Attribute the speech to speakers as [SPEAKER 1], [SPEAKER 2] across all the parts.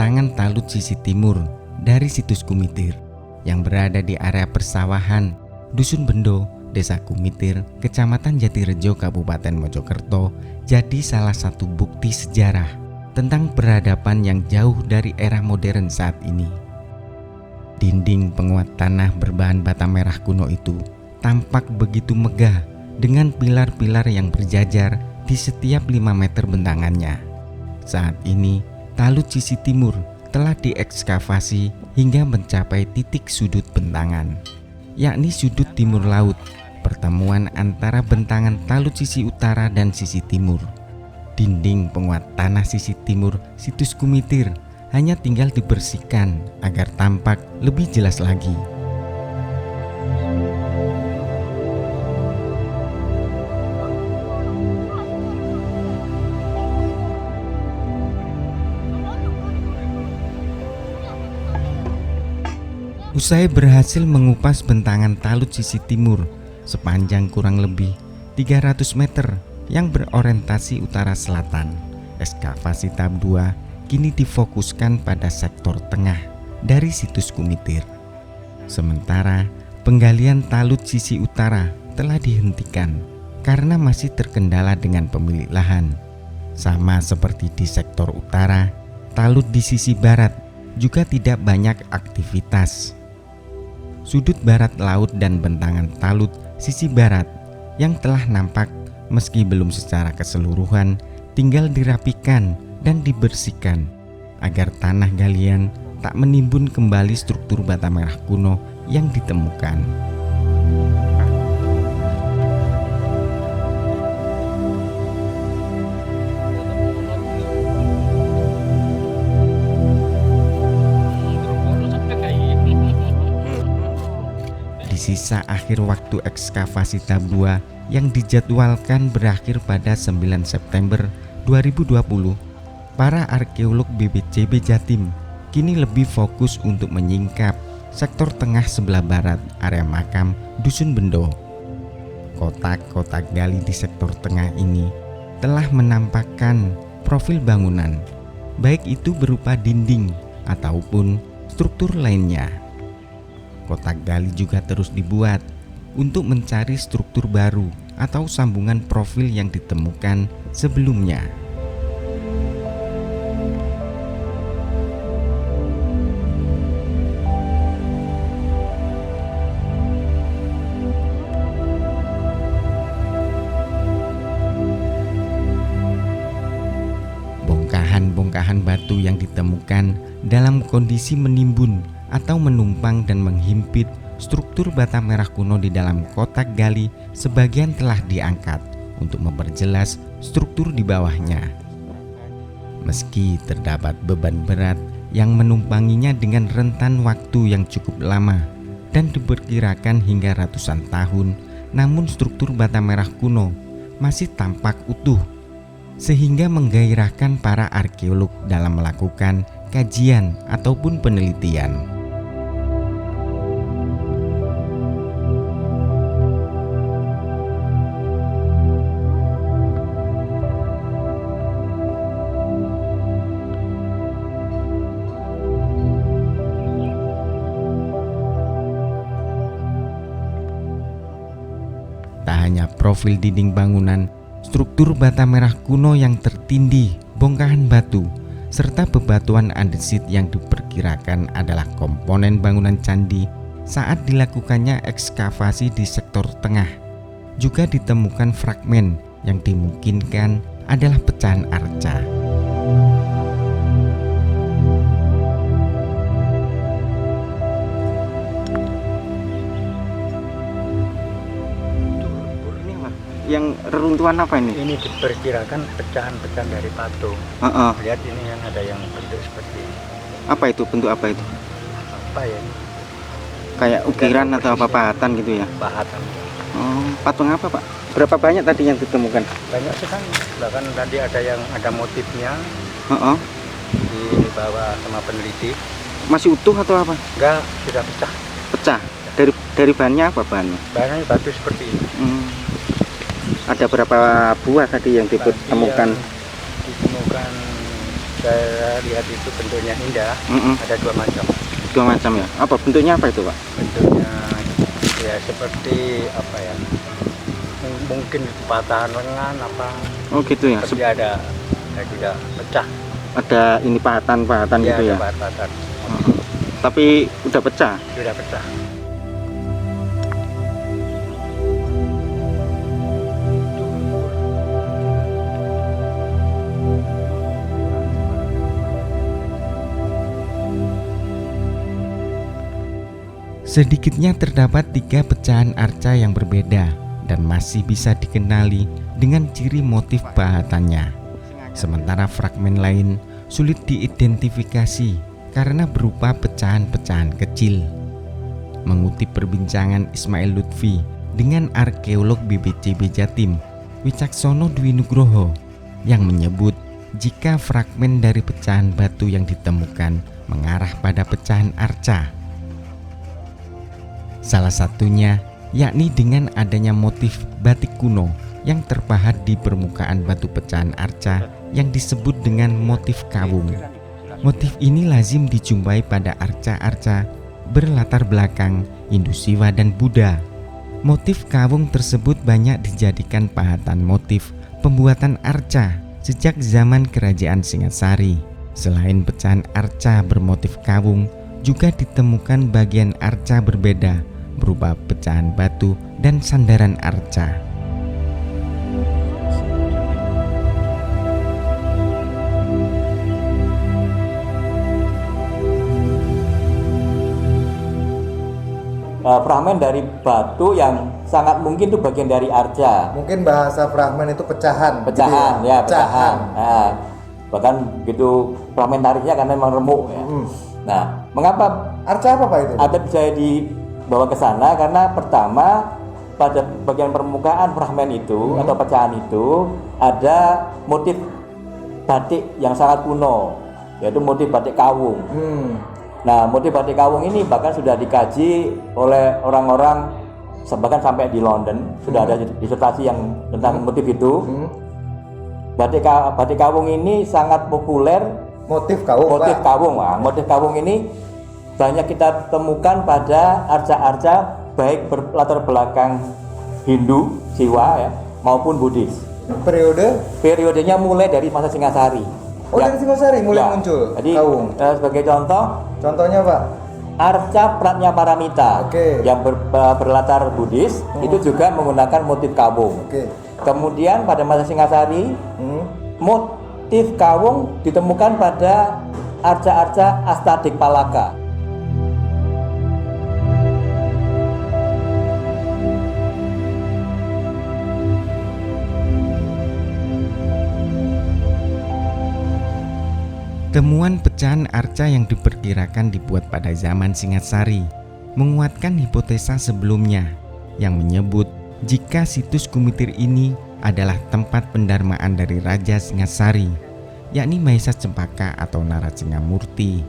[SPEAKER 1] bentangan talut sisi timur dari situs Kumitir yang berada di area persawahan Dusun Bendo, Desa Kumitir, Kecamatan Jatirejo, Kabupaten Mojokerto, jadi salah satu bukti sejarah tentang peradaban yang jauh dari era modern saat ini. Dinding penguat tanah berbahan bata merah kuno itu tampak begitu megah dengan pilar-pilar yang berjajar di setiap 5 meter bentangannya. Saat ini, talut sisi timur telah diekskavasi hingga mencapai titik sudut bentangan, yakni sudut timur laut, pertemuan antara bentangan talut sisi utara dan sisi timur. Dinding penguat tanah sisi timur situs Kumitir hanya tinggal dibersihkan agar tampak lebih jelas lagi. Usai berhasil mengupas bentangan talut sisi timur sepanjang kurang lebih 300 meter yang berorientasi utara selatan, ekskavasi tahap 2 kini difokuskan pada sektor tengah dari situs Kumitir. Sementara penggalian talut sisi utara telah dihentikan karena masih terkendala dengan pemilik lahan. Sama seperti di sektor utara, talut di sisi barat juga tidak banyak aktivitas. Sudut barat laut dan bentangan talut sisi barat yang telah nampak meski belum secara keseluruhan tinggal dirapikan dan dibersihkan agar tanah galian tak menimbun kembali struktur bata merah kuno yang ditemukan. Sisa akhir waktu ekskavasi tahap 2 yang dijadwalkan berakhir pada 9 September 2020, para arkeolog BPCB Jatim kini lebih fokus untuk menyingkap sektor tengah sebelah barat area makam Dusun Bendo. Kotak-kotak gali di sektor tengah ini telah menampakkan profil bangunan, baik itu berupa dinding ataupun struktur lainnya. Kotak gali juga terus dibuat untuk mencari struktur baru atau sambungan profil yang ditemukan sebelumnya. Bongkahan-bongkahan batu yang ditemukan dalam kondisi menimbun atau menumpang dan menghimpit struktur bata merah kuno di dalam kotak gali sebagian telah diangkat untuk memperjelas struktur di bawahnya. Meski terdapat beban berat yang menumpanginya dengan rentan waktu yang cukup lama dan diperkirakan hingga ratusan tahun, namun struktur bata merah kuno masih tampak utuh sehingga menggairahkan para arkeolog dalam melakukan kajian ataupun penelitian. Tak hanya profil dinding bangunan, struktur bata merah kuno yang tertindih, bongkahan batu, serta bebatuan andesit yang diperkirakan adalah komponen bangunan candi saat dilakukannya ekskavasi di sektor tengah. Juga ditemukan fragmen yang dimungkinkan adalah pecahan arca. Yang reruntuhan apa ini?
[SPEAKER 2] Ini diperkirakan pecahan-pecahan dari patung. Lihat ini yang ada yang bentuk seperti ini.
[SPEAKER 1] Apa itu? Bentuk apa itu?
[SPEAKER 2] Apa ya ini?
[SPEAKER 1] Kayak ukiran atau apa pahatan gitu ya?
[SPEAKER 2] Pahatan.
[SPEAKER 1] Patung apa Pak? Berapa banyak tadi yang ditemukan?
[SPEAKER 2] Banyak sekali. Bahkan tadi ada yang ada motifnya. Di bawah sama peneliti.
[SPEAKER 1] Masih utuh atau apa?
[SPEAKER 2] Enggak, sudah pecah.
[SPEAKER 1] Pecah? Dari bahannya apa bahannya?
[SPEAKER 2] Bahannya batu seperti ini.
[SPEAKER 1] Ada berapa buah tadi yang ditemukan?
[SPEAKER 2] Ditemukan saya lihat itu bentuknya indah. Ada dua macam.
[SPEAKER 1] Dua macam ya? Apa bentuknya, apa itu Pak?
[SPEAKER 2] Bentuknya ya seperti apa ya, mungkin itu patahan lengan apa.
[SPEAKER 1] Oh gitu ya?
[SPEAKER 2] Tapi ada tidak pecah.
[SPEAKER 1] Ada ini pahatan-pahatan
[SPEAKER 2] Ya,
[SPEAKER 1] gitu ya?
[SPEAKER 2] ada pahatan.
[SPEAKER 1] Tapi udah pecah?
[SPEAKER 2] Sudah pecah.
[SPEAKER 1] Sedikitnya terdapat 3 pecahan arca yang berbeda dan masih bisa dikenali dengan ciri motif pahatannya. Sementara fragmen lain sulit diidentifikasi karena berupa pecahan-pecahan kecil. Mengutip perbincangan Ismail Lutfi dengan arkeolog BPCB Jatim, Wicaksono Dwi Nugroho, yang menyebut jika fragmen dari pecahan batu yang ditemukan mengarah pada pecahan arca. Salah satunya yakni dengan adanya motif batik kuno yang terpahat di permukaan batu pecahan arca yang disebut dengan motif kawung. Motif ini lazim dijumpai pada arca-arca berlatar belakang Hindu Siwa dan Buddha. Motif kawung tersebut banyak dijadikan pahatan motif pembuatan arca sejak zaman Kerajaan Singasari. Selain pecahan arca bermotif kawung, juga ditemukan bagian arca berbeda berupa pecahan batu dan sandaran arca.
[SPEAKER 3] Fragmen dari batu yang sangat mungkin itu bagian dari arca.
[SPEAKER 4] Mungkin bahasa fragmen itu pecahan.
[SPEAKER 3] Pecahan,
[SPEAKER 4] gitu
[SPEAKER 3] ya pecahan. Nah, bahkan gitu fragmentarisnya karena memang remuk ya. Nah, mengapa
[SPEAKER 4] Arca apa Pak itu?
[SPEAKER 3] ada bisa dibawa ke sana? Karena pertama pada bagian permukaan fragmen itu atau pecahan itu ada motif batik yang sangat kuno, yaitu motif batik kawung. Nah, motif batik kawung ini bahkan sudah dikaji oleh orang-orang bahkan sampai di London, sudah ada disertasi yang tentang motif itu. Batik kawung ini sangat populer.
[SPEAKER 4] Motif kawung.
[SPEAKER 3] Motif
[SPEAKER 4] Pak.
[SPEAKER 3] kawung, motif kawung ini banyak kita temukan pada arca-arca baik berlatar belakang Hindu, Siwa ya, maupun Buddhis. Periodenya mulai dari masa Singasari.
[SPEAKER 4] Oh, dari Singasari mulai muncul
[SPEAKER 3] Jadi
[SPEAKER 4] kawung.
[SPEAKER 3] sebagai contoh,
[SPEAKER 4] Contohnya Pak?
[SPEAKER 3] arca Pratnya Paramita yang berlatar Buddhis itu juga menggunakan motif kawung. Kemudian pada masa Singasari, motif kawung ditemukan pada arca-arca Astadikpalaka.
[SPEAKER 1] Temuan pecahan arca yang diperkirakan dibuat pada zaman Singasari menguatkan hipotesa sebelumnya yang menyebut jika situs Kumitir ini adalah tempat pendarmaan dari Raja Singasari, yakni Mahesa Cempaka atau Narasingamurti.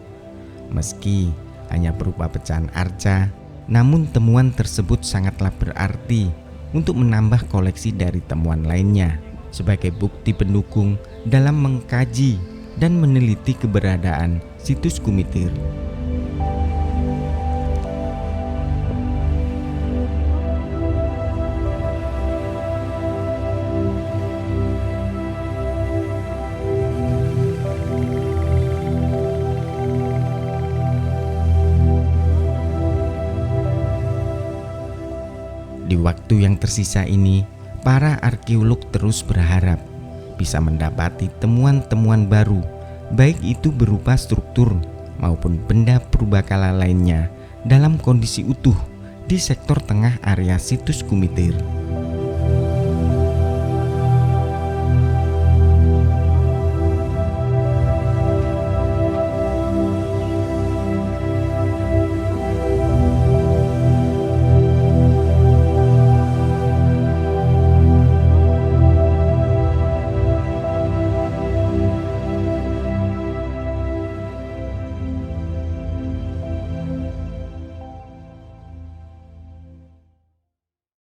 [SPEAKER 1] Meski hanya berupa pecahan arca, namun temuan tersebut sangatlah berarti untuk menambah koleksi dari temuan lainnya sebagai bukti pendukung dalam mengkaji dan meneliti keberadaan situs Kumitir. Di waktu yang tersisa ini, para arkeolog terus berharap bisa mendapati temuan-temuan baru, baik itu berupa struktur maupun benda purbakala lainnya dalam kondisi utuh di sektor tengah area situs Kumitir.